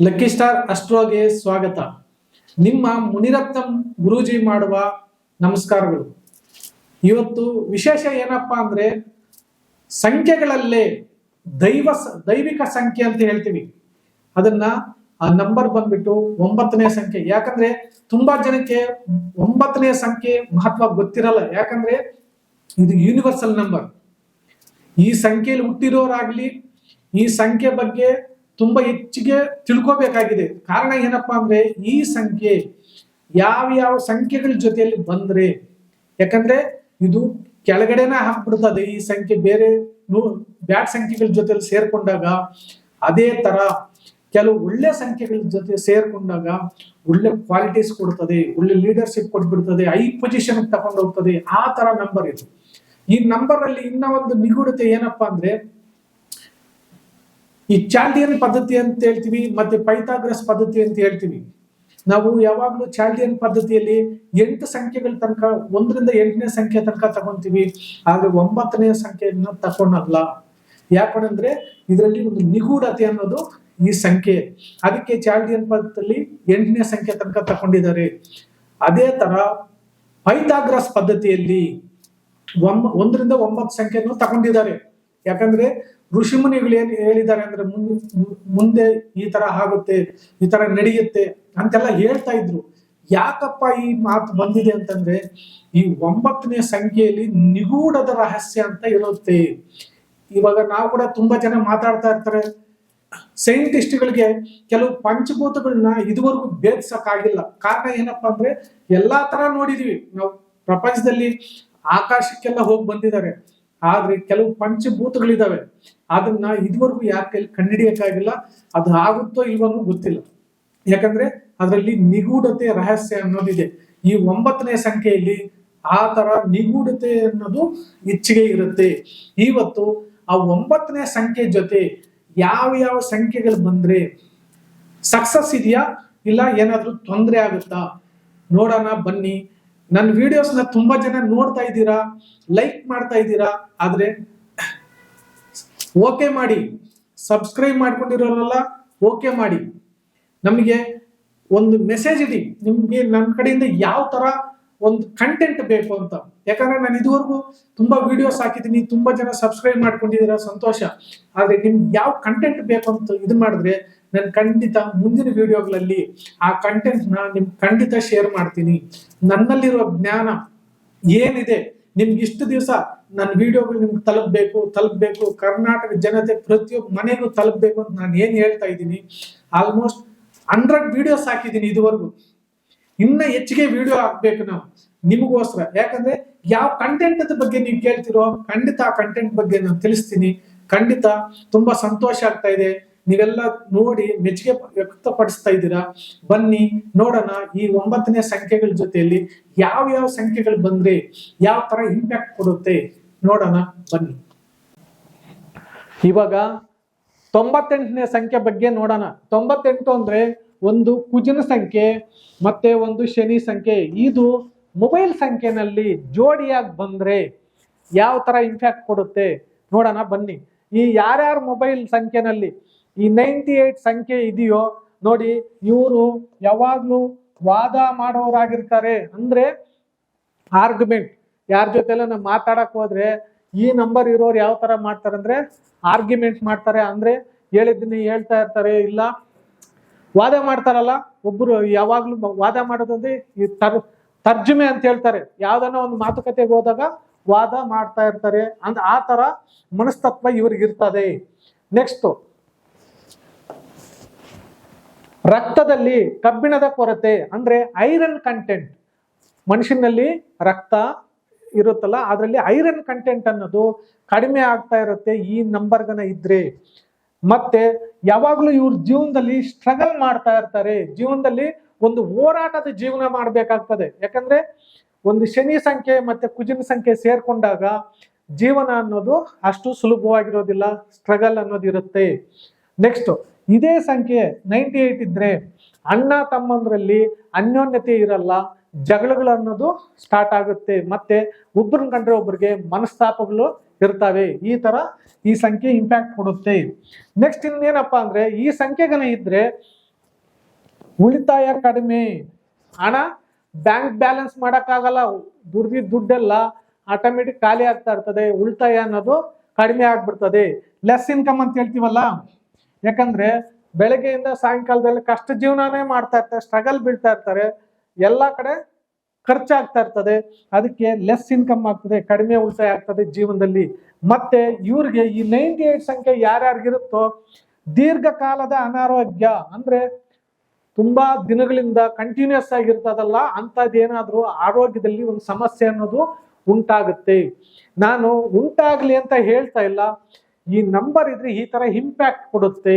Lucky star ಅಸ್ಟ್ರೋಗೆ ಸ್ವಾಗತ. ನಿಮ್ಮ ಮುನಿರತ್ನಂ ಗುರೂಜಿ ಮಾಡುವ ನಮಸ್ಕಾರಗಳು. ಇವತ್ತು ವಿಶೇಷ ಏನಪ್ಪಾ ಅಂದ್ರೆ ಸಂಖ್ಯೆಗಳಲ್ಲೇ ದೈವಿಕ ಸಂಖ್ಯೆ ಅಂತ ಹೇಳ್ತೀವಿ. ಅದನ್ನ ಆ ನಂಬರ್ ಬಂದ್ಬಿಟ್ಟು 9ನೇ ಸಂಖ್ಯೆ. ಯಾಕಂದ್ರೆ ತುಂಬಾ ಜನಕ್ಕೆ 9ನೇ ಸಂಖ್ಯೆ ಮಹತ್ವ ಗೊತ್ತಿರಲ್ಲ. ಯಾಕಂದ್ರೆ ಇದು ಯೂನಿವರ್ಸಲ್ ನಂಬರ್. ಈ ಸಂಖ್ಯೆಯಲ್ಲಿ ಹುಟ್ಟಿರೋರಾಗ್ಲಿ ಈ ಸಂಖ್ಯೆ ಬಗ್ಗೆ ತುಂಬಾ ಹೆಚ್ಚಿಗೆ ತಿಳ್ಕೋಬೇಕಾಗಿದೆ. ಕಾರಣ ಏನಪ್ಪಾ ಅಂದ್ರೆ ಈ ಸಂಖ್ಯೆ ಯಾವ ಸಂಖ್ಯೆಗಳ ಜೊತೆಯಲ್ಲಿ ಬಂದ್ರೆ, ಯಾಕಂದ್ರೆ ಇದು ಕೆಳಗಡೆನ ಹಾಕ್ಬಿಡ್ತದೆ. ಈ ಸಂಖ್ಯೆ ಬೇರೆ ಬ್ಯಾಡ್ ಸಂಖ್ಯೆಗಳ ಜೊತೆಲಿ ಸೇರ್ಕೊಂಡಾಗ, ಅದೇ ತರ ಕೆಲವು ಒಳ್ಳೆ ಸಂಖ್ಯೆಗಳ ಜೊತೆ ಸೇರ್ಕೊಂಡಾಗ ಒಳ್ಳೆ ಕ್ವಾಲಿಟೀಸ್ ಕೊಡ್ತದೆ, ಒಳ್ಳೆ ಲೀಡರ್ಶಿಪ್ ಕೊಟ್ಬಿಡ್ತದೆ, ಹೈ ಪೊಸಿಷನ್ ತಗೊಂಡು ಹೋಗ್ತದೆ. ಆ ತರ ನಂಬರ್ ಇದು. ಈ ನಂಬರ್ ಅಲ್ಲಿ ಇನ್ನ ಒಂದು ನಿಗೂಢತೆ ಏನಪ್ಪಾ ಅಂದ್ರೆ, ಈ ಚಾಲ್ಡಿಯನ್ ಪದ್ಧತಿ ಅಂತ ಹೇಳ್ತೀವಿ, ಮತ್ತೆ ಪೈಥಾಗರಸ್ ಪದ್ಧತಿ ಅಂತ ಹೇಳ್ತೀವಿ. ನಾವು ಯಾವಾಗ್ಲೂ ಚಾಲ್ಡಿಯನ್ ಪದ್ಧತಿಯಲ್ಲಿ 8 ಸಂಖ್ಯೆಗಳ ತನಕ, 1ರಿಂದ 8ನೇ ಸಂಖ್ಯೆ ತನಕ ತಗೊಂತೀವಿ. ಆದ್ರೆ 9ನೇ ಸಂಖ್ಯೆಯನ್ನ ತಗೊಂಡಲ್ಲ. ಯಾಕಂದ್ರೆ ಇದರಲ್ಲಿ ಒಂದು ನಿಗೂಢತೆ ಅನ್ನೋದು ಈ ಸಂಖ್ಯೆ. ಅದಕ್ಕೆ ಚಾಲ್ಡಿಯನ್ ಪದ್ಧತಿಯಲ್ಲಿ 8ನೇ ಸಂಖ್ಯೆ ತನಕ ತಗೊಂಡಿದ್ದಾರೆ. ಅದೇ ತರ ಪೈಥಾಗರಸ್ ಪದ್ಧತಿಯಲ್ಲಿ 1ರಿಂದ 9 ಸಂಖ್ಯೆಯನ್ನು ತಗೊಂಡಿದ್ದಾರೆ. ಯಾಕಂದ್ರೆ ಋಷಿಮುನಿಗಳು ಏನ್ ಹೇಳಿದ್ದಾರೆ ಅಂದ್ರೆ, ಮುಂದೆ ಈ ತರ ಆಗುತ್ತೆ, ಈ ತರ ನಡೆಯುತ್ತೆ ಅಂತೆಲ್ಲ ಹೇಳ್ತಾ ಇದ್ರು. ಯಾಕಪ್ಪ ಈ ಮಾತು ಬಂದಿದೆ ಅಂತಂದ್ರೆ, ಈ 9ನೇ ಸಂಖ್ಯೆಯಲ್ಲಿ ನಿಗೂಢದ ರಹಸ್ಯ ಅಂತ ಇರುತ್ತೆ. ಇವಾಗ ನಾವು ಕೂಡ ತುಂಬಾ ಜನ ಮಾತಾಡ್ತಾ ಇರ್ತಾರೆ. ಸೈಂಟಿಸ್ಟ್ಗಳಿಗೆ ಕೆಲವು ಪಂಚಭೂತಗಳನ್ನ ಇದುವರೆಗೂ ಭೇದಿಸಕ್ಕಾಗಿಲ್ಲ. ಕಾರಣ ಏನಪ್ಪಾ ಅಂದ್ರೆ, ಎಲ್ಲಾ ತರ ನೋಡಿದೀವಿ ನಾವು ಪ್ರಪಂಚದಲ್ಲಿ. ಆಕಾಶಕ್ಕೆಲ್ಲ ಹೋಗಿ ಬಂದಿದ್ದಾರೆ. ಆದ್ರೆ ಕೆಲವು ಪಂಚಭೂತಗಳಿದಾವೆ, ಅದನ್ನ ಇದುವರೆಗೂ ಯಾರ ಕೈಲಿ ಕಂಡುಹಿಡಿಯಕ್ಕಾಗಿಲ್ಲ. ಅದು ಆಗುತ್ತೋ ಇಲ್ವನ್ನೂ ಗೊತ್ತಿಲ್ಲ. ಯಾಕಂದ್ರೆ ಅದರಲ್ಲಿ ನಿಗೂಢತೆ ರಹಸ್ಯ ಅನ್ನೋದಿದೆ. ಈ 9ನೇ ಸಂಖ್ಯೆಯಲ್ಲಿ ಆ ತರ ನಿಗೂಢತೆ ಅನ್ನೋದು ಹೆಚ್ಚಿಗೆ ಇರುತ್ತೆ. ಇವತ್ತು ಆ 9ನೇ ಸಂಖ್ಯೆ ಜೊತೆ ಯಾವ ಸಂಖ್ಯೆಗಳು ಬಂದ್ರೆ ಸಕ್ಸಸ್ ಇದೆಯಾ, ಇಲ್ಲ ಏನಾದ್ರೂ ತೊಂದರೆ ಆಗುತ್ತಾ ನೋಡೋಣ ಬನ್ನಿ. ನನ್ನ ವಿಡಿಯೋಸ್ನ ತುಂಬಾ ಜನ ನೋಡ್ತಾ ಇದ್ದೀರಾ, ಲೈಕ್ ಮಾಡ್ತಾ ಇದ್ದೀರಾ. ಆದ್ರೆ ಓಕೆ ಮಾಡಿ, ಸಬ್ಸ್ಕ್ರೈಬ್ ಮಾಡ್ಕೊಂಡಿರೋರಲ್ಲ ಓಕೆ ಮಾಡಿ. ನಮಗೆ ಒಂದು ಮೆಸೇಜ್ ಇಡಿ, ನಿಮ್ಗೆ ನನ್ನ ಕಡೆಯಿಂದ ಯಾವ ತರ ಒಂದು ಕಂಟೆಂಟ್ ಬೇಕು ಅಂತ. ಯಾಕಂದ್ರೆ ನಾನು ಇದುವರೆಗೂ ತುಂಬಾ ವಿಡಿಯೋಸ್ ಹಾಕಿದ್ದೀನಿ, ತುಂಬಾ ಜನ ಸಬ್ಸ್ಕ್ರೈಬ್ ಮಾಡ್ಕೊಂಡಿದ್ದೀರಾ, ಸಂತೋಷ. ಆದ್ರೆ ನಿಮ್ಗೆ ಯಾವ ಕಂಟೆಂಟ್ ಬೇಕು ಅಂತ ಇದು ಮಾಡಿದ್ರೆ ನಾನು ಖಂಡಿತ ಮುಂದಿನ ವಿಡಿಯೋಗಳಲ್ಲಿ ಆ ಕಂಟೆಂಟ್ ನಿಮ್ಗೆ ಖಂಡಿತ ಶೇರ್ ಮಾಡ್ತೀನಿ. ನನ್ನಲ್ಲಿರೋ ಜ್ಞಾನ ಏನಿದೆ ನಿಮ್ಗೆ ಇಷ್ಟು ದಿವಸ ನನ್ನ ವಿಡಿಯೋಗಳು ನಿಮ್ಗೆ ತಲುಪಬೇಕು, ಕರ್ನಾಟಕ ಜನತೆ ಪ್ರತಿಯೊಬ್ಬ ಮನೆಗೂ ತಲುಪಬೇಕು ಅಂತ ನಾನು ಏನ್ ಹೇಳ್ತಾ ಇದ್ದೀನಿ. ಆಲ್ಮೋಸ್ಟ್ 100 ವಿಡಿಯೋಸ್ ಹಾಕಿದ್ದೀನಿ ಇದುವರೆಗೂ. ಇನ್ನ ಹೆಚ್ಚಿಗೆ ವಿಡಿಯೋ ಹಾಕ್ಬೇಕು ನಾವು ನಿಮಗೋಸ್ಕರ. ಯಾಕಂದ್ರೆ ಯಾವ ಕಂಟೆಂಟ್ ಬಗ್ಗೆ ನೀವು ಕೇಳ್ತಿರೋ ಖಂಡಿತ ಆ ಕಂಟೆಂಟ್ ಬಗ್ಗೆ ನಾನು ತಿಳಿಸ್ತೀನಿ. ಖಂಡಿತ ತುಂಬಾ ಸಂತೋಷ ಆಗ್ತಾ ಇದೆ, ನೀವೆಲ್ಲ ನೋಡಿ ಮೆಚ್ಚುಗೆ ವ್ಯಕ್ತಪಡಿಸ್ತಾ ಇದ್ದೀರಾ. ಬನ್ನಿ ನೋಡೋಣ ಈ 9ನೇ ಸಂಖ್ಯೆಗಳ ಜೊತೆಯಲ್ಲಿ ಯಾವ ಸಂಖ್ಯೆಗಳು ಬಂದ್ರೆ ಯಾವ ತರ ಇಂಪ್ಯಾಕ್ಟ್ ಕೊಡುತ್ತೆ ನೋಡೋಣ ಬನ್ನಿ. ಇವಾಗ 98ನೇ ಸಂಖ್ಯೆ ಬಗ್ಗೆ ನೋಡೋಣ. 98 ಅಂದ್ರೆ ಒಂದು ಕುಜನ ಸಂಖ್ಯೆ ಮತ್ತೆ ಒಂದು ಶನಿ ಸಂಖ್ಯೆ. ಇದು ಮೊಬೈಲ್ ಸಂಖ್ಯೆನಲ್ಲಿ ಜೋಡಿಯಾಗಿ ಬಂದ್ರೆ ಯಾವ ತರ ಇಂಪ್ಯಾಕ್ಟ್ ಕೊಡುತ್ತೆ ನೋಡೋಣ ಬನ್ನಿ. ಈ ಯಾರ್ಯಾರ ಮೊಬೈಲ್ ಸಂಖ್ಯೆನಲ್ಲಿ ಈ 98 ಸಂಖ್ಯೆ ಇದೆಯೋ ನೋಡಿ, ಇವರು ಯಾವಾಗ್ಲೂ ವಾದ ಮಾಡೋರಾಗಿರ್ತಾರೆ. ಅಂದ್ರೆ ಆರ್ಗ್ಯುಮೆಂಟ್, ಯಾರ ಜೊತೆಲ್ಲ ನಾವು ಮಾತಾಡಕ್ ಹೋದ್ರೆ ಈ ನಂಬರ್ ಇರೋರು ಯಾವ ತರ ಮಾಡ್ತಾರೆ ಅಂದ್ರೆ ಆರ್ಗ್ಯುಮೆಂಟ್ ಮಾಡ್ತಾರೆ. ಅಂದ್ರೆ ಹೇಳಿದ್ದೀನಿ ಹೇಳ್ತಾ ಇರ್ತಾರೆ, ಇಲ್ಲ ವಾದ ಮಾಡ್ತಾರಲ್ಲ. ಒಬ್ರು ಯಾವಾಗ್ಲೂ ವಾದ ಮಾಡೋದಂದ್ರೆ ಈ ತರ್ಜುಮೆ ಅಂತ ಹೇಳ್ತಾರೆ. ಯಾವ್ದನ್ನ ಒಂದು ಮಾತುಕತೆಗೆ ಹೋದಾಗ ವಾದ ಮಾಡ್ತಾ ಇರ್ತಾರೆ. ಅಂದ್ರೆ ಆ ತರ ಮನಸ್ತತ್ವ ಇವ್ರಿಗಿರ್ತದೆ. ನೆಕ್ಸ್ಟ್, ರಕ್ತದಲ್ಲಿ ಕಬ್ಬಿಣದ ಕೊರತೆ ಅಂದ್ರೆ ಐರನ್ ಕಂಟೆಂಟ್. ಮನುಷ್ಯನಲ್ಲಿ ರಕ್ತ ಇರುತ್ತಲ್ಲ, ಅದರಲ್ಲಿ ಐರನ್ ಕಂಟೆಂಟ್ ಅನ್ನೋದು ಕಡಿಮೆ ಆಗ್ತಾ ಇರುತ್ತೆ ಈ ನಂಬರ್ಗನ ಇದ್ರೆ. ಮತ್ತೆ ಯಾವಾಗ್ಲೂ ಇವ್ರ ಜೀವನದಲ್ಲಿ ಸ್ಟ್ರಗಲ್ ಮಾಡ್ತಾ ಇರ್ತಾರೆ. ಜೀವನದಲ್ಲಿ ಒಂದು ಹೋರಾಟದ ಜೀವನ ಮಾಡ್ಬೇಕಾಗ್ತದೆ. ಯಾಕಂದ್ರೆ ಒಂದು ಶನಿ ಸಂಖ್ಯೆ ಮತ್ತೆ ಕುಜನ ಸಂಖ್ಯೆ ಸೇರ್ಕೊಂಡಾಗ ಜೀವನ ಅನ್ನೋದು ಅಷ್ಟು ಸುಲಭವಾಗಿರೋದಿಲ್ಲ, ಸ್ಟ್ರಗಲ್ ಅನ್ನೋದು ಇರುತ್ತೆ. ನೆಕ್ಸ್ಟ್, ಇದೇ ಸಂಖ್ಯೆ 98 ಇದ್ರೆ ಅಣ್ಣ ತಮ್ಮಂದ್ರಲ್ಲಿ ಅನ್ಯೋನ್ಯತೆ ಇರಲ್ಲ, ಜಗಳಗಳು ಅನ್ನೋದು ಸ್ಟಾರ್ಟ್ ಆಗುತ್ತೆ. ಮತ್ತೆ ಒಬ್ಬರನ್ನ ಕಂಡ್ರೆ ಒಬ್ಬರಿಗೆ ಮನಸ್ತಾಪಗಳು ಇರ್ತವೆ. ಈ ತರ ಈ ಸಂಖ್ಯೆ ಇಂಪ್ಯಾಕ್ಟ್ ಕೊಡುತ್ತೆ. ನೆಕ್ಸ್ಟ್ ಇನ್ನೇನಪ್ಪಾ ಅಂದ್ರೆ, ಈ ಸಂಖ್ಯೆಗನ ಇದ್ರೆ ಉಳಿತಾಯ ಕಡಿಮೆ, ಹಣ ಬ್ಯಾಂಕ್ ಬ್ಯಾಲೆನ್ಸ್ ಮಾಡೋಕ್ಕಾಗಲ್ಲ, ದುಡ್ಡೆಲ್ಲ ಆಟೋಮೆಟಿಕ್ ಖಾಲಿ ಆಗ್ತಾ ಇರ್ತದೆ, ಉಳಿತಾಯ ಅನ್ನೋದು ಕಡಿಮೆ ಆಗ್ಬಿಡ್ತದೆ. ಲೆಸ್ ಇನ್ಕಮ್ ಅಂತ ಹೇಳ್ತೀವಲ್ಲ, ಯಾಕಂದ್ರೆ ಬೆಳಗ್ಗೆಯಿಂದ ಸಾಯಂಕಾಲದಲ್ಲಿ ಕಷ್ಟ ಜೀವನನೇ ಮಾಡ್ತಾ ಇರ್ತಾರೆ, ಸ್ಟ್ರಗಲ್ ಬೀಳ್ತಾ ಇರ್ತಾರೆ, ಎಲ್ಲ ಕಡೆ ಖರ್ಚಾಗ್ತಾ ಇರ್ತದೆ, ಅದಕ್ಕೆ ಲೆಸ್ ಇನ್ಕಮ್ ಆಗ್ತದೆ, ಕಡಿಮೆ ಉಳಿತಾಯ ಆಗ್ತದೆ ಜೀವನದಲ್ಲಿ. ಮತ್ತೆ ಇವ್ರಿಗೆ ಈ 98 ಸಂಖ್ಯೆ ಯಾರ್ಯಾರಿಗಿರುತ್ತೋ ದೀರ್ಘಕಾಲದ ಅನಾರೋಗ್ಯ, ಅಂದ್ರೆ ತುಂಬಾ ದಿನಗಳಿಂದ ಕಂಟಿನ್ಯೂಸ್ ಆಗಿರ್ತದಲ್ಲ ಅಂತದೇನಾದ್ರೂ ಆರೋಗ್ಯದಲ್ಲಿ ಒಂದು ಸಮಸ್ಯೆ ಅನ್ನೋದು ಉಂಟಾಗುತ್ತೆ. ನಾನು ಉಂಟಾಗ್ಲಿ ಅಂತ ಹೇಳ್ತಾ ಇಲ್ಲ, ಈ ನಂಬರ್ ಇದ್ರೆ ಈ ತರ ಇಂಪ್ಯಾಕ್ಟ್ ಕೊಡುತ್ತೆ.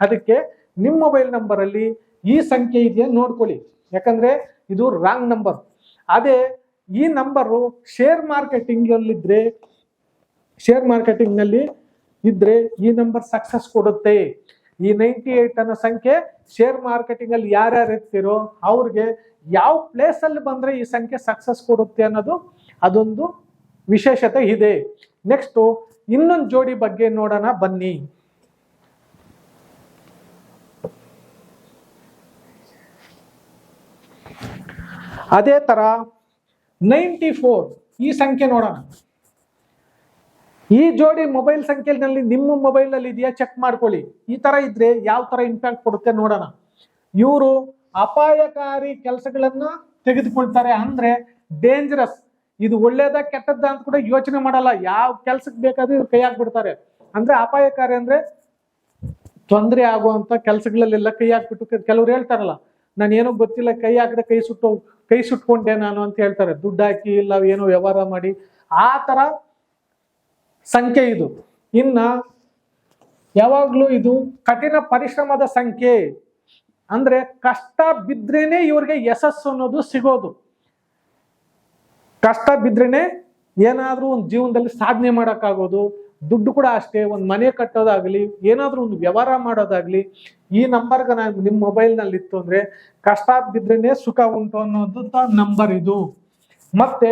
ಅದಕ್ಕೆ ನಿಮ್ಮ ಮೊಬೈಲ್ ನಂಬರ್ ಅಲ್ಲಿ ಈ ಸಂಖ್ಯೆ ಇದೆಯಾ ನೋಡ್ಕೊಳ್ಳಿ, ಯಾಕಂದ್ರೆ ಇದು ರಾಂಗ್ ನಂಬರ್. ಅದೇ ಈ ನಂಬರು ಶೇರ್ ಮಾರ್ಕೆಟಿಂಗ್ ನಲ್ಲಿ ಇದ್ರೆ ಈ ನಂಬರ್ ಸಕ್ಸಸ್ ಕೊಡುತ್ತೆ. ಈ 98 ಅನ್ನೋ ಸಂಖ್ಯೆ ಶೇರ್ ಮಾರ್ಕೆಟಿಂಗ್ ಅಲ್ಲಿ ಯಾರ್ಯಾರು ಇರ್ತಿರೋ ಅವ್ರಿಗೆ ಯಾವ ಪ್ಲೇಸ್ ಅಲ್ಲಿ ಬಂದ್ರೆ ಈ ಸಂಖ್ಯೆ ಸಕ್ಸಸ್ ಕೊಡುತ್ತೆ ಅನ್ನೋದು ಅದೊಂದು ವಿಶೇಷತೆ ಇದೆ. ನೆಕ್ಸ್ಟ್ ಇನ್ನೊಂದು ಜೋಡಿ ಬಗ್ಗೆ ನೋಡೋಣ ಬನ್ನಿ. ಅದೇ ತರ 94 ಈ ಸಂಖ್ಯೆ ನೋಡೋಣ. ಈ ಜೋಡಿ ಮೊಬೈಲ್ ಸಂಖ್ಯೆನಲ್ಲಿ ನಿಮ್ಮ ಮೊಬೈಲ್ ಅಲ್ಲಿ ಇದೆಯಾ ಚೆಕ್ ಮಾಡ್ಕೊಳ್ಳಿ. ಈ ತರ ಇದ್ರೆ ಯಾವ ತರ ಇಂಪ್ಯಾಕ್ಟ್ ಕೊಡುತ್ತೆ ನೋಡೋಣ. ಇವರು ಅಪಾಯಕಾರಿ ಕೆಲಸಗಳನ್ನ ತೆಗೆದುಕೊಳ್ತಾರೆ, ಅಂದ್ರೆ ಡೇಂಜರಸ್, ಇದು ಒಳ್ಳೇದ ಕೆಟ್ಟದ್ದ ಅಂತ ಕೂಡ ಯೋಚನೆ ಮಾಡಲ್ಲ, ಯಾವ ಕೆಲ್ಸಕ್ಕೆ ಬೇಕಾದ್ರೂ ಇವ್ರು ಕೈ ಹಾಕ್ಬಿಡ್ತಾರೆ. ಅಂದ್ರೆ ಅಪಾಯಕಾರಿ ಅಂದ್ರೆ ತೊಂದರೆ ಆಗುವಂತ ಕೆಲಸಗಳಲ್ಲೆಲ್ಲ ಕೈ ಹಾಕ್ಬಿಟ್ಟು, ಕೆಲವ್ರು ಹೇಳ್ತಾರಲ್ಲ ನಾನು ಏನೋ ಗೊತ್ತಿಲ್ಲ ಕೈ ಹಾಕಿದ್ರೆ ಕೈ ಸುಟ್ಕೊಂಡೆ ನಾನು ಅಂತ ಹೇಳ್ತಾರೆ, ದುಡ್ಡು ಹಾಕಿ ಇಲ್ಲ ಏನೋ ವ್ಯವಹಾರ ಮಾಡಿ, ಆ ತರ ಸಂಖ್ಯೆ ಇದು. ಇನ್ನ ಯಾವಾಗ್ಲೂ ಇದು ಕಠಿಣ ಪರಿಶ್ರಮದ ಸಂಖ್ಯೆ, ಅಂದ್ರೆ ಕಷ್ಟ ಬಿದ್ರೇನೆ ಇವ್ರಿಗೆ ಯಶಸ್ಸು ಅನ್ನೋದು ಸಿಗೋದು. ಕಷ್ಟ ಬಿದ್ರೇನೆ ಏನಾದ್ರೂ ಒಂದು ಜೀವನದಲ್ಲಿ ಸಾಧನೆ ಮಾಡೋಕ್ಕಾಗೋದು. ದುಡ್ಡು ಕೂಡ ಅಷ್ಟೇ, ಒಂದು ಮನೆ ಕಟ್ಟೋದಾಗ್ಲಿ, ಏನಾದ್ರೂ ಒಂದು ವ್ಯವಹಾರ ಮಾಡೋದಾಗ್ಲಿ, ಈ ನಂಬರ್ಗೆ ನಿಮ್ಮ ಮೊಬೈಲ್ ನಲ್ಲಿ ಇತ್ತು ಅಂದ್ರೆ ಕಷ್ಟ ಬಿದ್ರೇನೆ ಸುಖ ಉಂಟು ಅನ್ನೋದು ನಂಬರ್ ಇದು. ಮತ್ತೆ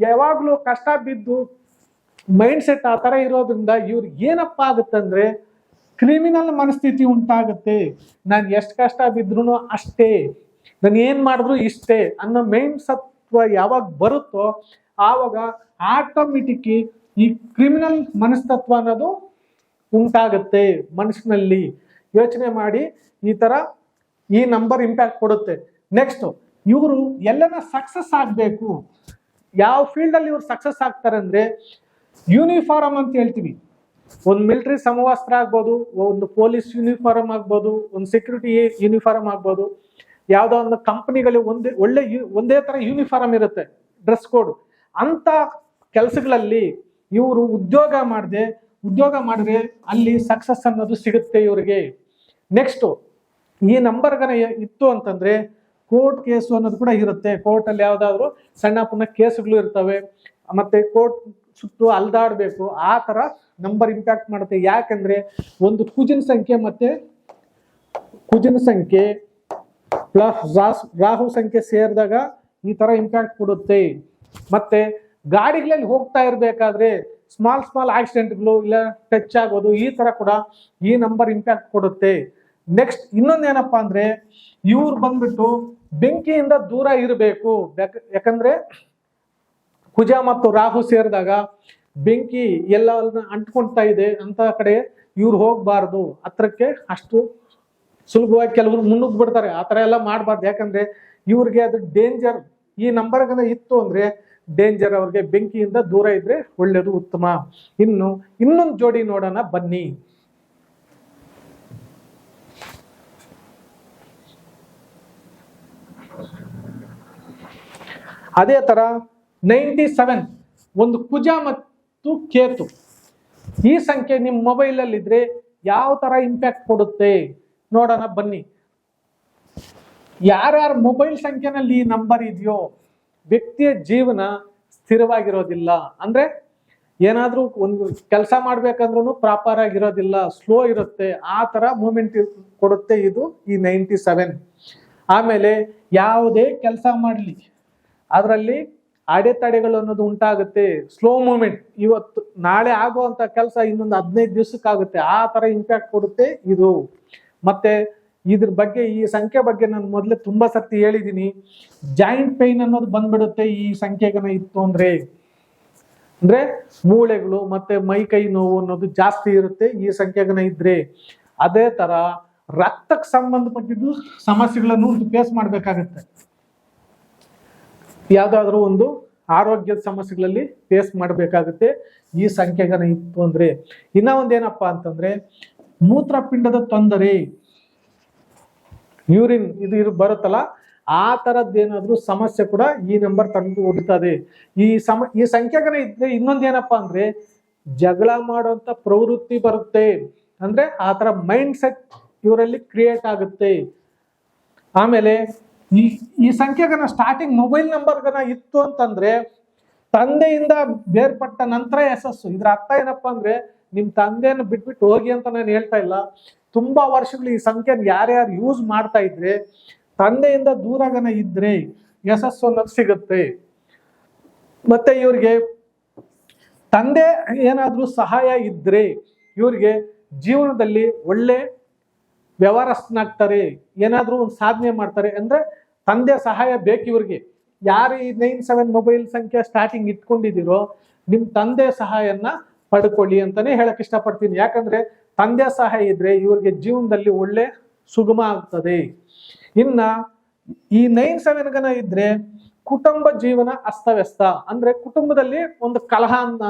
ಯಾವಾಗ್ಲೂ ಕಷ್ಟ ಬಿದ್ದು ಮೈಂಡ್ ಸೆಟ್ ಆ ತರ ಇರೋದ್ರಿಂದ ಇವ್ರಿಗೆ ಏನಪ್ಪಾ ಆಗುತ್ತಂದ್ರೆ ಕ್ರಿಮಿನಲ್ ಮನಸ್ಥಿತಿ ಉಂಟಾಗುತ್ತೆ. ನಾನು ಎಷ್ಟು ಕಷ್ಟ ಬಿದ್ರು ಅಷ್ಟೇ, ನಾನು ಏನ್ ಮಾಡಿದ್ರು ಇಷ್ಟೇ ಅನ್ನೋ ಮೈಂಡ್ ಸತ್ವ ಯಾವಾಗ ಬರುತ್ತೋ ಆವಾಗ ಆಟೋಮೆಟಿಕ್ ಈ ಕ್ರಿಮಿನಲ್ ಮನಸ್ತತ್ವ ಅನ್ನೋದು ಉಂಟಾಗುತ್ತೆ ಮನಸ್ಸಿನಲ್ಲಿ. ಯೋಚನೆ ಮಾಡಿ, ಈ ತರ ಈ ನಂಬರ್ ಇಂಪ್ಯಾಕ್ಟ್ ಕೊಡುತ್ತೆ. ನೆಕ್ಸ್ಟ್ ಇವರು ಎಲ್ಲನ ಸಕ್ಸಸ್ ಆಗ್ಬೇಕು. ಯಾವ ಫೀಲ್ಡ್ ಅಲ್ಲಿ ಇವ್ರು ಸಕ್ಸಸ್ ಆಗ್ತಾರೆ ಅಂದ್ರೆ ಯೂನಿಫಾರ್ಮ್ ಅಂತ ಹೇಳ್ತೀವಿ. ಒಂದು ಮಿಲಿಟರಿ ಸಮವಸ್ತ್ರ ಆಗ್ಬೋದು, ಒಂದು ಪೊಲೀಸ್ ಯೂನಿಫಾರ್ಮ್ ಆಗ್ಬೋದು, ಒಂದು ಸೆಕ್ಯೂರಿಟಿ ಯೂನಿಫಾರ್ಮ್ ಆಗ್ಬೋದು, ಯಾವ್ದೋ ಒಂದು ಕಂಪನಿಗಳಿಗೆ ಒಂದೇ ತರ ಯೂನಿಫಾರ್ಮ್ ಇರುತ್ತೆ, ಡ್ರೆಸ್ ಕೋಡ್. ಅಂತ ಕೆಲಸಗಳಲ್ಲಿ ಇವರು ಉದ್ಯೋಗ ಮಾಡಿದ್ರೆ ಅಲ್ಲಿ ಸಕ್ಸಸ್ ಅನ್ನೋದು ಸಿಗುತ್ತೆ ಇವ್ರಿಗೆ. ನೆಕ್ಸ್ಟ್ ಈ ನಂಬರ್ಗನ ಇತ್ತು ಅಂತಂದ್ರೆ ಕೋರ್ಟ್ ಕೇಸು ಅನ್ನೋದು ಕೂಡ ಇರುತ್ತೆ. ಕೋರ್ಟ್ ಅಲ್ಲಿ ಯಾವ್ದಾದ್ರು ಸಣ್ಣ ಪುಣ್ಣ ಕೇಸುಗಳು ಇರ್ತವೆ, ಮತ್ತೆ ಕೋರ್ಟ್ ಸುತ್ತು ಅಲ್ದಾಡ್ಬೇಕು, ಆ ತರ ನಂಬರ್ ಇಂಪ್ಯಾಕ್ಟ್ ಮಾಡುತ್ತೆ. ಯಾಕಂದ್ರೆ ಒಂದು ಕುಜಿನ ಸಂಖ್ಯೆ ಪ್ಲಸ್ ರಾಹು ಸಂಖ್ಯೆ ಸೇರಿದಾಗ ಈ ತರ ಇಂಪ್ಯಾಕ್ಟ್ ಕೊಡುತ್ತೆ. ಮತ್ತೆ ಗಾಡಿಗಳಲ್ಲಿ ಹೋಗ್ತಾ ಇರ್ಬೇಕಾದ್ರೆ ಸ್ಮಾಲ್ ಆಕ್ಸಿಡೆಂಟ್ಗಳು ಇಲ್ಲ ಟಚ್ ಆಗೋದು, ಈ ತರ ಕೂಡ ಈ ನಂಬರ್ ಇಂಪ್ಯಾಕ್ಟ್ ಕೊಡುತ್ತೆ. ನೆಕ್ಸ್ಟ್ ಇನ್ನೊಂದೇನಪ್ಪಾ ಅಂದ್ರೆ ಇವ್ರು ಬಂದ್ಬಿಟ್ಟು ಬೆಂಕಿಯಿಂದ ದೂರ ಇರಬೇಕು. ಯಾಕಂದ್ರೆ ಕುಜ ಮತ್ತು ರಾಹು ಸೇರಿದಾಗ ಬೆಂಕಿ ಎಲ್ಲ ಅಂಟ್ಕೊಳ್ತಾ ಇದೆ ಅಂತ ಕಡೆ ಇವ್ರು ಹೋಗ್ಬಾರ್ದು, ಹತ್ರಕ್ಕೆ ಅಷ್ಟು ಸುಲಭವಾಗಿ ಕೆಲವರು ಮುನ್ನುಗ್ಗಿ ಬಿಡ್ತಾರೆ. ಆ ತರ ಎಲ್ಲ ಮಾಡಬಾರ್ದು, ಯಾಕಂದ್ರೆ ಇವ್ರಿಗೆ ಅದು ಡೇಂಜರ್. ಈ ನಂಬರ್ಗನ ಇತ್ತು ಅಂದ್ರೆ ಡೇಂಜರ್, ಅವ್ರಿಗೆ ಬೆಂಕಿಯಿಂದ ದೂರ ಇದ್ರೆ ಒಳ್ಳೇದು, ಉತ್ತಮ. ಇನ್ನೊಂದು ಜೋಡಿ ನೋಡೋಣ ಬನ್ನಿ. ಅದೇ ತರ 97 ಒಂದು ಕುಜ ಮತ್ತು ಕೇತು. ಈ ಸಂಖ್ಯೆ ನಿಮ್ಮ ಮೊಬೈಲ್ ಅಲ್ಲಿ ಇದ್ರೆ ಯಾವ ತರ ಇಂಪ್ಯಾಕ್ಟ್ ಕೊಡುತ್ತೆ ನೋಡೋಣ ಬನ್ನಿ. ಯಾರ್ಯಾರ ಮೊಬೈಲ್ ಸಂಖ್ಯೆನಲ್ಲಿ ಈ ನಂಬರ್ ಇದೆಯೋ ವ್ಯಕ್ತಿಯ ಜೀವನ ಸ್ಥಿರವಾಗಿರೋದಿಲ್ಲ. ಅಂದ್ರೆ ಏನಾದ್ರೂ ಒಂದು ಕೆಲಸ ಮಾಡ್ಬೇಕಂದ್ರೂ ಪ್ರಾಪರ್ ಆಗಿರೋದಿಲ್ಲ, ಸ್ಲೋ ಇರುತ್ತೆ, ಆ ತರ ಮೂಮೆಂಟ್ ಕೊಡುತ್ತೆ ಇದು ಈ 97. ಆಮೇಲೆ ಯಾವುದೇ ಕೆಲಸ ಮಾಡ್ಲಿ ಅದರಲ್ಲಿ ಅಡೆತಡೆಗಳು ಅನ್ನೋದು ಉಂಟಾಗುತ್ತೆ, ಸ್ಲೋ ಮೂಮೆಂಟ್. ಇವತ್ತು ನಾಳೆ ಆಗುವಂತ ಕೆಲಸ ಇನ್ನೊಂದು 15 ದಿವಸಕ್ಕಾಗುತ್ತೆ, ಆ ತರ ಇಂಪ್ಯಾಕ್ಟ್ ಕೊಡುತ್ತೆ ಇದು. ಮತ್ತೆ ಇದ್ರ ಬಗ್ಗೆ ಈ ಸಂಖ್ಯೆ ಬಗ್ಗೆ ನಾನು ಮೊದಲೇ ತುಂಬಾ ಸರ್ತಿ ಹೇಳಿದ್ದೀನಿ. ಜಾಯಿಂಟ್ ಪೈನ್ ಅನ್ನೋದು ಬಂದ್ಬಿಡುತ್ತೆ ಈ ಸಂಖ್ಯೆಗನ ಇತ್ತು ಅಂದ್ರೆ ಮೂಳೆಗಳು ಮತ್ತೆ ಮೈ ಕೈ ನೋವು ಅನ್ನೋದು ಜಾಸ್ತಿ ಇರುತ್ತೆ ಈ ಸಂಖ್ಯೆಗನ ಇದ್ರೆ. ಅದೇ ತರ ರಕ್ತಕ್ಕೆ ಸಂಬಂಧಪಟ್ಟಿದ್ದು ಸಮಸ್ಯೆಗಳನ್ನು ಫೇಸ್ ಮಾಡ್ಬೇಕಾಗತ್ತೆ. ಯಾವ್ದಾದ್ರು ಒಂದು ಆರೋಗ್ಯದ ಸಮಸ್ಯೆಗಳಲ್ಲಿ ಫೇಸ್ ಮಾಡಬೇಕಾಗುತ್ತೆ ಈ ಸಂಖ್ಯೆಗನ ಇತ್ತು ಅಂದ್ರೆ. ಇನ್ನ ಒಂದೇನಪ್ಪಾ ಅಂತಂದ್ರೆ ಮೂತ್ರಪಿಂಡದ ತೊಂದರೆ, ಯೂರಿನ್ ಇದು ಬರುತ್ತಲ್ಲ, ಆ ತರದ್ದೇನಾದ್ರೂ ಸಮಸ್ಯೆ ಕೂಡ ಈ ನಂಬರ್ ತಂದು ಹೊಡಿತದೆ. ಈ ಸಂಖ್ಯೆಗನ ಇದ್ರೆ ಇನ್ನೊಂದೇನಪ್ಪಾ ಅಂದ್ರೆ ಜಗಳ ಮಾಡುವಂತ ಪ್ರವೃತ್ತಿ ಬರುತ್ತೆ. ಅಂದ್ರೆ ಆ ತರ ಮೈಂಡ್ ಸೆಟ್ ಇವರಲ್ಲಿ ಕ್ರಿಯೇಟ್ ಆಗುತ್ತೆ. ಆಮೇಲೆ ಈ ಸಂಖ್ಯೆಗನ ಸ್ಟಾರ್ಟಿಂಗ್ ಮೊಬೈಲ್ ನಂಬರ್ಗನ ಇತ್ತು ಅಂತಂದ್ರೆ ತಂದೆಯಿಂದ ಬೇರ್ಪಟ್ಟ ನಂತರ ಯಶಸ್ಸು. ಇದ್ರ ಅರ್ಥ ಏನಪ್ಪಾ ಅಂದ್ರೆ ನಿಮ್ ತಂದೆಯನ್ನು ಬಿಟ್ಬಿಟ್ಟು ಹೋಗಿ ಅಂತ ನಾನು ಹೇಳ್ತಾ ಇಲ್ಲ. ತುಂಬಾ ವರ್ಷಗಳು ಈ ಸಂಖ್ಯೆನ ಯಾರ್ಯಾರು ಯೂಸ್ ಮಾಡ್ತಾ ಇದ್ರೆ ತಂದೆಯಿಂದ ದೂರಗನ ಇದ್ರೆ ಯಶಸ್ಸು ಅನ್ನೋದು ಸಿಗುತ್ತೆ. ಮತ್ತೆ ಇವ್ರಿಗೆ ತಂದೆ ಏನಾದ್ರೂ ಸಹಾಯ ಇದ್ರೆ ಇವ್ರಿಗೆ ಜೀವನದಲ್ಲಿ ಒಳ್ಳೆ ವ್ಯವಹಾರಸ್ಥನಾಗ್ತಾರೆ, ಏನಾದ್ರೂ ಒಂದು ಸಾಧನೆ ಮಾಡ್ತಾರೆ. ಅಂದ್ರೆ ತಂದೆ ಸಹಾಯ ಬೇಕು ಇವ್ರಿಗೆ. ಯಾರು ಈ 97 ಮೊಬೈಲ್ ಸಂಖ್ಯೆ ಸ್ಟಾರ್ಟಿಂಗ್ ಇಟ್ಕೊಂಡಿದ್ದೀರೋ ನಿಮ್ ತಂದೆ ಸಹಾಯನ ಪಡ್ಕೊಳ್ಳಿ ಅಂತಾನೆ ಹೇಳಕ್ ಇಷ್ಟಪಡ್ತೀನಿ. ಯಾಕಂದ್ರೆ ತಂದೆ ಸಹಾಯ ಇದ್ರೆ ಇವ್ರಿಗೆ ಜೀವನದಲ್ಲಿ ಒಳ್ಳೆ ಸುಗಮ ಆಗ್ತದೆ. ಇನ್ನ ಈ 97 ಇದ್ರೆ ಕುಟುಂಬ ಜೀವನ ಅಸ್ತವ್ಯಸ್ತ. ಅಂದ್ರೆ ಕುಟುಂಬದಲ್ಲಿ ಒಂದು ಕಲಹ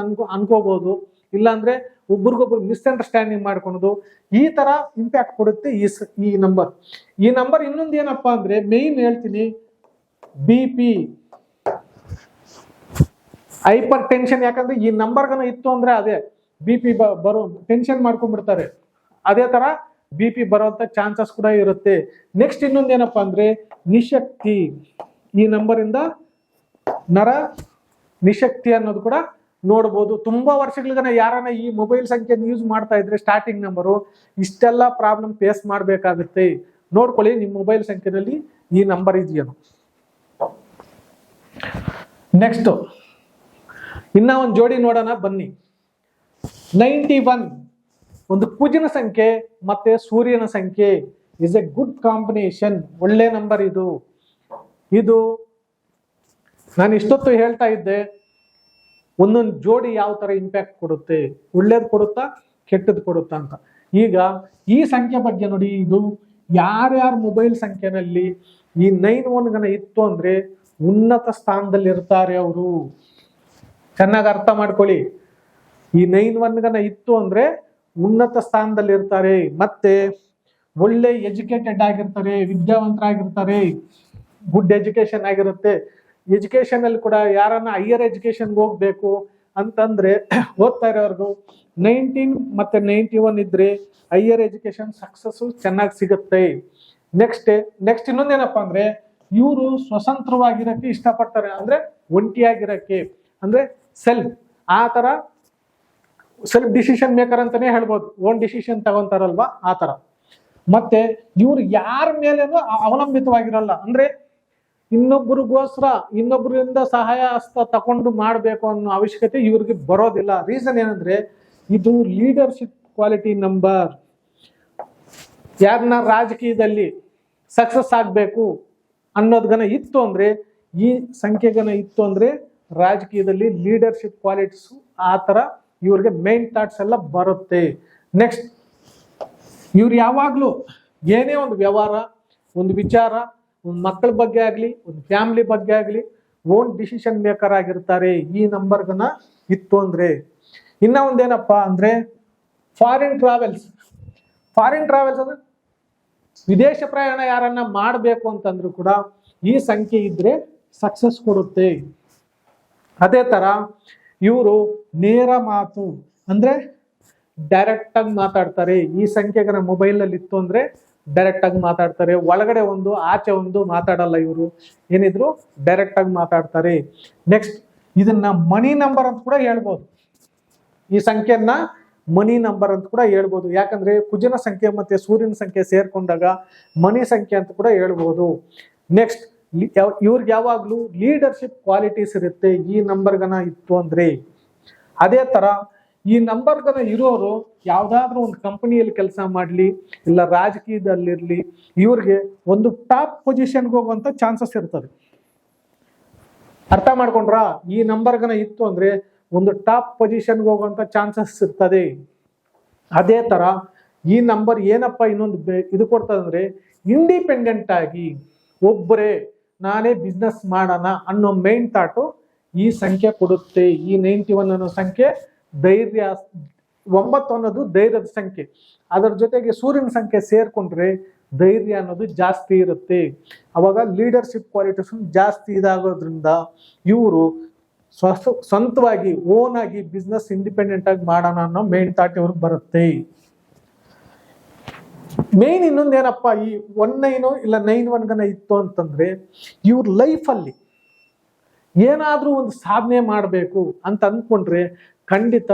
ಅನ್ಕೋಬಹುದು, ಇಲ್ಲಾಂದ್ರೆ ಒಬ್ರಿಗೊಬ್ರು ಮಿಸ್ಅಂಡರ್ಸ್ಟ್ಯಾಂಡಿಂಗ್ ಮಾಡ್ಕೊಳೋದು, ಈ ತರ ಇಂಪ್ಯಾಕ್ಟ್ ಕೊಡುತ್ತೆ ಈ ನಂಬರ್. ಈ ನಂಬರ್ ಇನ್ನೊಂದು ಏನಪ್ಪಾ ಅಂದ್ರೆ ಮೇನ್ ಹೇಳ್ತೀನಿ, BP, ಹೈಪರ್ ಟೆನ್ಷನ್. ಯಾಕಂದ್ರೆ ಈ ನಂಬರ್ಗನ ಇತ್ತು ಅಂದ್ರೆ ಅದೇ BP ಬರೋ ಟೆನ್ಷನ್ ಮಾಡ್ಕೊಂಡ್ಬಿಡ್ತಾರೆ. ಅದೇ ತರ BP ಬರುವಂತ ಚಾನ್ಸಸ್ ಕೂಡ ಇರುತ್ತೆ. ನೆಕ್ಸ್ಟ್ ಇನ್ನೊಂದು ಏನಪ್ಪಾ ಅಂದ್ರೆ ನಿಶಕ್ತಿ. ಈ ನಂಬರ್ ಇಂದ ನರ ನಿಶಕ್ತಿ ಅನ್ನೋದು ಕೂಡ ನೋಡ್ಬೋದು. ತುಂಬಾ ವರ್ಷಗಳಿಗನ ಯಾರನ್ನ ಈ ಮೊಬೈಲ್ ಸಂಖ್ಯೆ ಯೂಸ್ ಮಾಡ್ತಾ ಇದ್ರೆ ಸ್ಟಾರ್ಟಿಂಗ್ ನಂಬರು ಇಷ್ಟೆಲ್ಲ ಪ್ರಾಬ್ಲಮ್ ಫೇಸ್ ಮಾಡ್ಬೇಕಾಗುತ್ತೆ. ನೋಡ್ಕೊಳ್ಳಿ ನಿಮ್ಮ ಮೊಬೈಲ್ ಸಂಖ್ಯೆನಲ್ಲಿ ಈ ನಂಬರ್ ಇದೆಯೇನು. ನೆಕ್ಸ್ಟ್ ಇನ್ನ ಒಂದು ಜೋಡಿ ನೋಡೋಣ ಬನ್ನಿ. 91 ಒಂದು ಕುಜನ ಸಂಖ್ಯೆ ಮತ್ತೆ ಸೂರ್ಯನ ಸಂಖ್ಯೆ ಇಸ್ ಎ ಗುಡ್ ಕಾಂಬಿನೇಷನ್. ಒಳ್ಳೆ ನಂಬರ್ ಇದು. ನಾನು ಇಷ್ಟೊತ್ತು ಹೇಳ್ತಾ ಇದ್ದೆ ಒಂದೊಂದು ಜೋಡಿ ಯಾವ ತರ ಇಂಪ್ಯಾಕ್ಟ್ ಕೊಡುತ್ತೆ, ಒಳ್ಳೇದು ಕೊಡುತ್ತಾ ಕೆಟ್ಟದ್ದು ಕೊಡುತ್ತಾ ಅಂತ. ಈಗ ಈ ಸಂಖ್ಯೆ ಬಗ್ಗೆ ನೋಡಿ, ಇದು ಯಾರ್ಯಾರ ಮೊಬೈಲ್ ಸಂಖ್ಯೆನಲ್ಲಿ ಈ 91 ಇತ್ತು ಅಂದ್ರೆ ಉನ್ನತ ಸ್ಥಾನದಲ್ಲಿ ಇರ್ತಾರೆ ಅವರು. ಚೆನ್ನಾಗಿ ಅರ್ಥ ಮಾಡ್ಕೊಳ್ಳಿ. ಈ 91 ಇತ್ತು ಅಂದ್ರೆ ಉನ್ನತ ಸ್ಥಾನದಲ್ಲಿ ಇರ್ತಾರೆ, ಮತ್ತೆ ಒಳ್ಳೆ ಎಜುಕೇಟೆಡ್ ಆಗಿರ್ತಾರೆ, ವಿದ್ಯಾವಂತರಾಗಿರ್ತಾರೆ, ಗುಡ್ ಎಜುಕೇಶನ್ ಆಗಿರುತ್ತೆ. ಎಜುಕೇಶನ್ ಅಲ್ಲಿ ಕೂಡ ಯಾರನ್ನ ಹೈಯರ್ ಎಜುಕೇಶನ್ಗೆ ಹೋಗ್ಬೇಕು ಅಂತಂದ್ರೆ ಓದ್ತಾ ಇರೋರ್ಗು 19 ಮತ್ತೆ 91 ಇದ್ರೆ ಹೈಯರ್ ಎಜುಕೇಶನ್ ಸಕ್ಸಸ್ ಚೆನ್ನಾಗಿ ಸಿಗುತ್ತೆ. ನೆಕ್ಸ್ಟ್ ಇನ್ನೊಂದೇನಪ್ಪಾ ಅಂದ್ರೆ ಇವರು ಸ್ವತಂತ್ರವಾಗಿರಕ್ಕೆ ಇಷ್ಟಪಡ್ತಾರೆ. ಅಂದ್ರೆ ಒಂಟಿಯಾಗಿರಕ್ಕೆ, ಅಂದ್ರೆ ಆ ತರ ಸೆಲ್ಫ್ ಡಿಸಿಷನ್ ಮೇಕರ್ ಅಂತಾನೆ ಹೇಳ್ಬೋದು. ಓನ್ ಡಿಸಿಷನ್ ತಗೊಂತಾರಲ್ವಾ ಆ ತರ. ಮತ್ತೆ ಇವ್ರು ಯಾರ ಮೇಲೇನೂ ಅವಲಂಬಿತವಾಗಿರಲ್ಲ. ಅಂದ್ರೆ ಇನ್ನೊಬ್ಬರಿಂದ ಸಹಾಯ ಹಸ್ತ ತಕೊಂಡು ಮಾಡ್ಬೇಕು ಅನ್ನೋ ಅವಶ್ಯಕತೆ ಇವ್ರಿಗೆ ಬರೋದಿಲ್ಲ. ರೀಸನ್ ಏನಂದ್ರೆ ಇದು ಲೀಡರ್ಶಿಪ್ ಕ್ವಾಲಿಟಿ ನಂಬರ್. ಯಾರನ್ನ ರಾಜಕೀಯದಲ್ಲಿ ಸಕ್ಸಸ್ ಆಗ್ಬೇಕು ಅನ್ನೋದ್ಗನ ಇತ್ತು ಅಂದ್ರೆ, ಈ ಸಂಖ್ಯೆಗನ ಇತ್ತು ಅಂದ್ರೆ ರಾಜಕೀಯದಲ್ಲಿ ಲೀಡರ್ಶಿಪ್ ಕ್ವಾಲಿಟೀಸ್ ಆ ತರ ಇವ್ರಿಗೆ ಮೇನ್ ಥಾಟ್ಸ್ ಎಲ್ಲ ಬರುತ್ತೆ. ನೆಕ್ಸ್ಟ್ ಇವ್ರು ಯಾವಾಗ್ಲೂ ಏನೇ ಒಂದು ವ್ಯವಹಾರ, ಒಂದು ವಿಚಾರ, ಒಂದು ಮಕ್ಕಳ ಬಗ್ಗೆ ಆಗ್ಲಿ, ಒಂದು ಫ್ಯಾಮಿಲಿ ಬಗ್ಗೆ ಆಗ್ಲಿ ಓನ್ ಡಿಸಿಷನ್ ಮೇಕರ್ ಆಗಿರ್ತಾರೆ ಈ ನಂಬರ್ಗನ ಇತ್ತು ಅಂದ್ರೆ. ಇನ್ನ ಒಂದೇನಪ್ಪಾ ಅಂದ್ರೆ ಫಾರಿನ್ ಟ್ರಾವೆಲ್ಸ್ ಅಂದ್ರೆ ವಿದೇಶ ಪ್ರಯಾಣ ಯಾರನ್ನ ಮಾಡಬೇಕು ಅಂತಂದ್ರು ಕೂಡ ಈ ಸಂಖ್ಯೆ ಇದ್ರೆ ಸಕ್ಸಸ್ ಕೊಡುತ್ತೆ. ಅದೇ ತರ ಇವರು ನೇರ ಮಾತು ಅಂದ್ರೆ ಡೈರೆಕ್ಟ್ ಆಗಿ ಮಾತಾಡ್ತಾರೆ. ಈ ಸಂಖ್ಯೆಗನ ಮೊಬೈಲ್ ಅಲ್ಲಿ ಇತ್ತು ಅಂದ್ರೆ ಡೈರೆಕ್ಟ್ ಆಗಿ ಮಾತಾಡ್ತಾರೆ. ಒಳಗಡೆ ಒಂದು ಆಚೆ ಒಂದು ಮಾತಾಡಲ್ಲ. ಇವರು ಏನಿದ್ರು ಡೈರೆಕ್ಟ್ ಆಗಿ ಮಾತಾಡ್ತಾರೆ. ನೆಕ್ಸ್ಟ್ ಇದನ್ನ ಮನಿ ನಂಬರ್ ಅಂತ ಕೂಡ ಹೇಳ್ಬೋದು. ಈ ಸಂಖ್ಯೆಯನ್ನ ಮನಿ ನಂಬರ್ ಅಂತ ಕೂಡ ಹೇಳ್ಬೋದು. ಯಾಕಂದ್ರೆ ಕುಜನ ಸಂಖ್ಯೆ ಮತ್ತೆ ಸೂರ್ಯನ ಸಂಖ್ಯೆ ಸೇರ್ಕೊಂಡಾಗ ಮನಿ ಸಂಖ್ಯೆ ಅಂತ ಕೂಡ ಹೇಳ್ಬೋದು. ನೆಕ್ಸ್ಟ್ ಇವ್ರಿಗೆ ಯಾವಾಗ್ಲೂ ಲೀಡರ್ಶಿಪ್ ಕ್ವಾಲಿಟೀಸ್ ಇರುತ್ತೆ ಈ ನಂಬರ್ಗನ ಇತ್ತು ಅಂದ್ರೆ. ಅದೇ ತರ ಈ ನಂಬರ್ಗನ ಇರೋರು ಯಾವ್ದಾದ್ರು ಒಂದು ಕಂಪನಿಯಲ್ಲಿ ಕೆಲಸ ಮಾಡ್ಲಿ, ಇಲ್ಲ ರಾಜಕೀಯದಲ್ಲಿರ್ಲಿ, ಇವ್ರಿಗೆ ಒಂದು ಟಾಪ್ ಪೊಸಿಷನ್ಗೆ ಹೋಗುವಂತ ಚಾನ್ಸಸ್ ಇರ್ತದೆ. ಅರ್ಥ ಮಾಡ್ಕೊಂಡ್ರ? ಈ ನಂಬರ್ಗನ ಇತ್ತು ಅಂದ್ರೆ ಒಂದು ಟಾಪ್ ಪೊಸಿಷನ್ಗೆ ಹೋಗುವಂತ ಚಾನ್ಸಸ್ ಇರ್ತದೆ. ಅದೇ ತರ ಈ ನಂಬರ್ ಏನಪ್ಪ ಇನ್ನೊಂದು ಇದು ಕೊಡ್ತದಂದ್ರೆ, ಇಂಡಿಪೆಂಡೆಂಟ್ ಆಗಿ ಒಬ್ಬರೇ ನಾನೇ ಬಿಸ್ನೆಸ್ ಮಾಡೋಣ ಅನ್ನೋ ಮೈನ್ ಥಾಟು ಈ ಸಂಖ್ಯೆ ಕೊಡುತ್ತೆ. ಈ 91 ಅನ್ನೋ ಸಂಖ್ಯೆ ಧೈರ್ಯ, 9 ಅನ್ನೋದು ಧೈರ್ಯದ ಸಂಖ್ಯೆ. ಅದರ ಜೊತೆಗೆ ಸೂರ್ಯನ ಸಂಖ್ಯೆ ಸೇರ್ಕೊಂಡ್ರೆ ಧೈರ್ಯ ಅನ್ನೋದು ಜಾಸ್ತಿ ಇರುತ್ತೆ. ಅವಾಗ ಲೀಡರ್ಶಿಪ್ ಕ್ವಾಲಿಟೀಸ್ ಜಾಸ್ತಿ ಇದಾಗೋದ್ರಿಂದ ಇವರು ಸ್ವಂತವಾಗಿ ಓನ್ ಆಗಿ ಬಿಸ್ನೆಸ್ ಇಂಡಿಪೆಂಡೆಂಟ್ ಆಗಿ ಮಾಡೋಣ ಅನ್ನೋ ಮೇನ್ ಥಾಟ್ ಇವ್ರಿಗೆ ಬರುತ್ತೆ. ಮೇನ್ ಇನ್ನೊಂದೇನಪ್ಪ, ಈ 19 ಇಲ್ಲ 91 ಇತ್ತು ಅಂತಂದ್ರೆ ಇವ್ರ ಲೈಫಲ್ಲಿ ಏನಾದ್ರೂ ಒಂದು ಸಾಧನೆ ಮಾಡಬೇಕು ಅಂತ ಅಂದ್ಕೊಂಡ್ರೆ ಖಂಡಿತ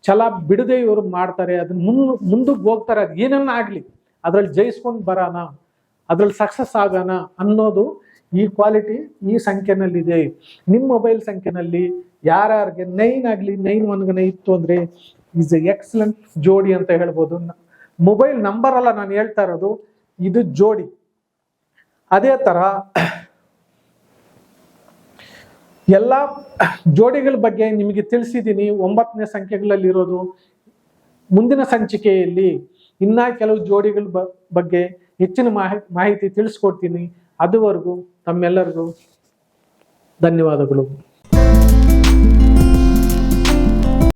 ಛಲ ಬಿಡದೆ ಇವರು ಮಾಡ್ತಾರೆ. ಅದನ್ನ ಮುಂದಕ್ಕೆ ಹೋಗ್ತಾರೆ. ಅದು ಏನನ್ನ ಆಗ್ಲಿ ಅದ್ರಲ್ಲಿ ಜಯಿಸ್ಕೊಂಡು ಬರೋಣ, ಅದ್ರಲ್ಲಿ ಸಕ್ಸಸ್ ಆಗೋಣ ಅನ್ನೋದು ಈ ಕ್ವಾಲಿಟಿ ಈ ಸಂಖ್ಯೆನಲ್ಲಿದೆ. ನಿಮ್ಮ ಮೊಬೈಲ್ ಸಂಖ್ಯೆನಲ್ಲಿ ಯಾರ್ಯಾರಿಗೆ 9 ಆಗಲಿ 91 ಇತ್ತು ಅಂದ್ರೆ ಈಸ್ ಎ ಎಕ್ಸಲೆಂಟ್ ಜೋಡಿ ಅಂತ ಹೇಳ್ಬೋದು. ಮೊಬೈಲ್ ನಂಬರ್ ಅಲ್ಲ ನಾನು ಹೇಳ್ತಾ ಇರೋದು, ಇದು ಜೋಡಿ. ಅದೇ ತರ ಎಲ್ಲ ಜೋಡಿಗಳ ಬಗ್ಗೆ ನಿಮಗೆ ತಿಳಿಸಿದ್ದೀನಿ. 9ನೇ ಸಂಖ್ಯೆಗಳಲ್ಲಿರೋದು. ಮುಂದಿನ ಸಂಚಿಕೆಯಲ್ಲಿ ಇನ್ನ ಕೆಲವು ಜೋಡಿಗಳ ಬಗ್ಗೆ ಹೆಚ್ಚಿನ ಮಾಹಿತಿ ತಿಳಿಸ್ಕೊಡ್ತೀನಿ. ಅದುವರೆಗೂ ತಮ್ಮೆಲ್ಲರಿಗೂ ಧನ್ಯವಾದಗಳು.